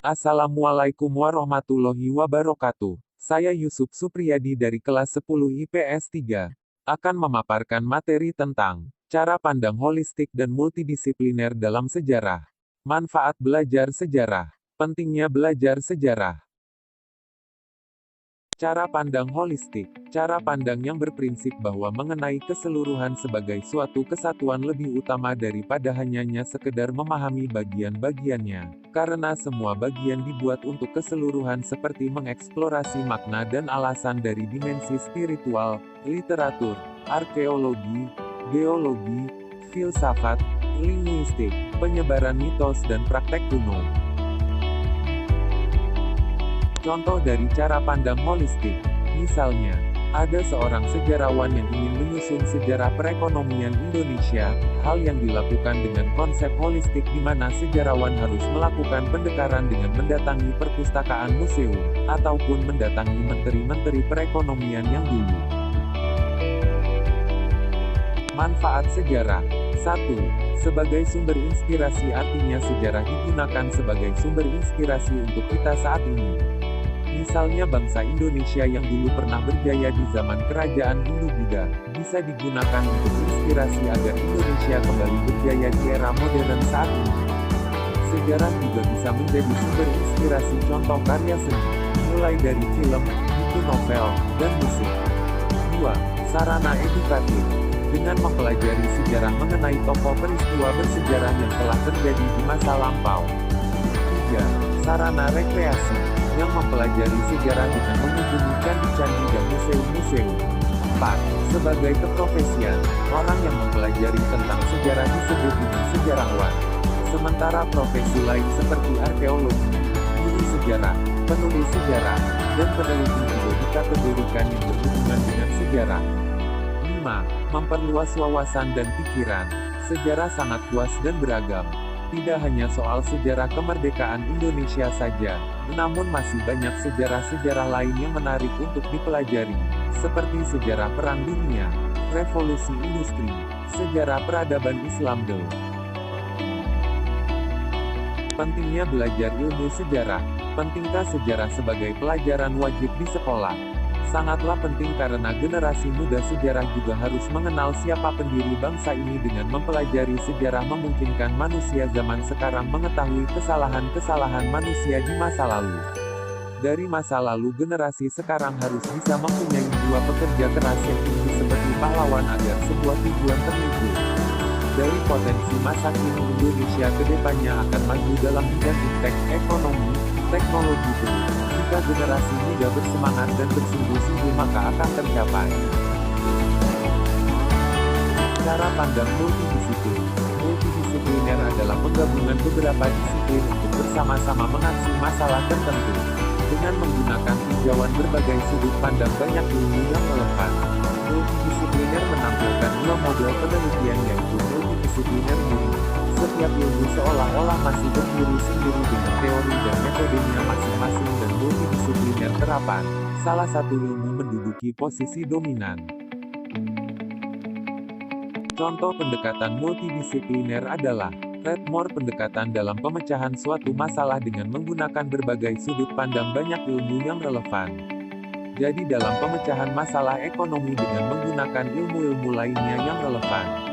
Assalamualaikum warahmatullahi wabarakatuh. Saya Yusuf Supriyadi dari kelas 10 IPS 3. Akan memaparkan materi tentang cara pandang holistik dan multidisipliner dalam sejarah. Manfaat belajar sejarah. Pentingnya belajar sejarah. Cara pandang holistik. Cara pandang yang berprinsip bahwa mengenai keseluruhan sebagai suatu kesatuan lebih utama daripada hanyanya sekedar memahami bagian-bagiannya. Karena semua bagian dibuat untuk keseluruhan seperti mengeksplorasi makna dan alasan dari dimensi spiritual, literatur, arkeologi, geologi, filsafat, linguistik, penyebaran mitos dan praktek kuno. Contoh dari cara pandang holistik. Misalnya, ada seorang sejarawan yang ingin menyusun sejarah perekonomian Indonesia, hal yang dilakukan dengan konsep holistik di mana sejarawan harus melakukan pendekatan dengan mendatangi perpustakaan museum, ataupun mendatangi menteri-menteri perekonomian yang dulu. Manfaat sejarah. 1. Sebagai sumber inspirasi, artinya sejarah digunakan sebagai sumber inspirasi untuk kita saat ini. Misalnya bangsa Indonesia yang dulu pernah berjaya di zaman kerajaan Hindu-Buddha, bisa digunakan untuk inspirasi agar Indonesia kembali berjaya di era modern saat ini. Sejarah juga bisa menjadi sumber inspirasi contoh karya seni, mulai dari film, buku novel, dan musik. 2. Sarana edukatif. Dengan mempelajari sejarah mengenai tokoh peristiwa bersejarah yang telah terjadi di masa lampau. 3. Sarana rekreasi. Yang mempelajari sejarah dengan mengunjungi candi-candi dan museum-museum. 4. Sebagai keprofesian, orang yang mempelajari tentang sejarah disebut dengan sejarawan. Sementara profesi lain seperti arkeologi, guru sejarah, penulis sejarah, dan peneliti juga dikategorikan yang berhubungan dengan sejarah. 5. Memperluas wawasan dan pikiran. Sejarah sangat luas dan beragam. Tidak hanya soal sejarah kemerdekaan Indonesia saja, namun masih banyak sejarah-sejarah lain yang menarik untuk dipelajari, seperti sejarah Perang Dunia, Revolusi Industri, sejarah peradaban Islam dulu. Pentingnya belajar ilmu sejarah. Pentingkah sejarah sebagai pelajaran wajib di sekolah? Sangatlah penting karena generasi muda sejarah juga harus mengenal siapa pendiri bangsa ini. Dengan mempelajari sejarah memungkinkan manusia zaman sekarang mengetahui kesalahan-kesalahan manusia di masa lalu. Dari masa lalu generasi sekarang harus bisa mempunyai jiwa pekerja keras yang tinggi seperti pahlawan agar sebuah tujuan terwujud. Dari potensi masa kini Indonesia kedepannya akan maju dalam bidang iptek, ekonomi, teknologi pun. Jika generasi muda bersemangat dan bersungguh-sungguh maka akan tercapai. Cara pandang multidisiplin. Multidisipliner adalah penggabungan beberapa disiplin untuk bersama-sama mengatasi masalah tertentu. Dengan menggunakan tinjauan berbagai sudut pandang banyak ilmu yang relevan. Multidisipliner menampilkan dua model penelitian yaitu multidisipliner murni. Setiap ilmu seolah-olah masih berdiri sendiri dengan teori dan metodenya masing-masing, dan multidisipliner terapan. Salah satu ilmu menduduki posisi dominan. Contoh pendekatan multidisipliner adalah Redmore, pendekatan dalam pemecahan suatu masalah dengan menggunakan berbagai sudut pandang banyak ilmu yang relevan. Jadi dalam pemecahan masalah ekonomi dengan menggunakan ilmu-ilmu lainnya yang relevan.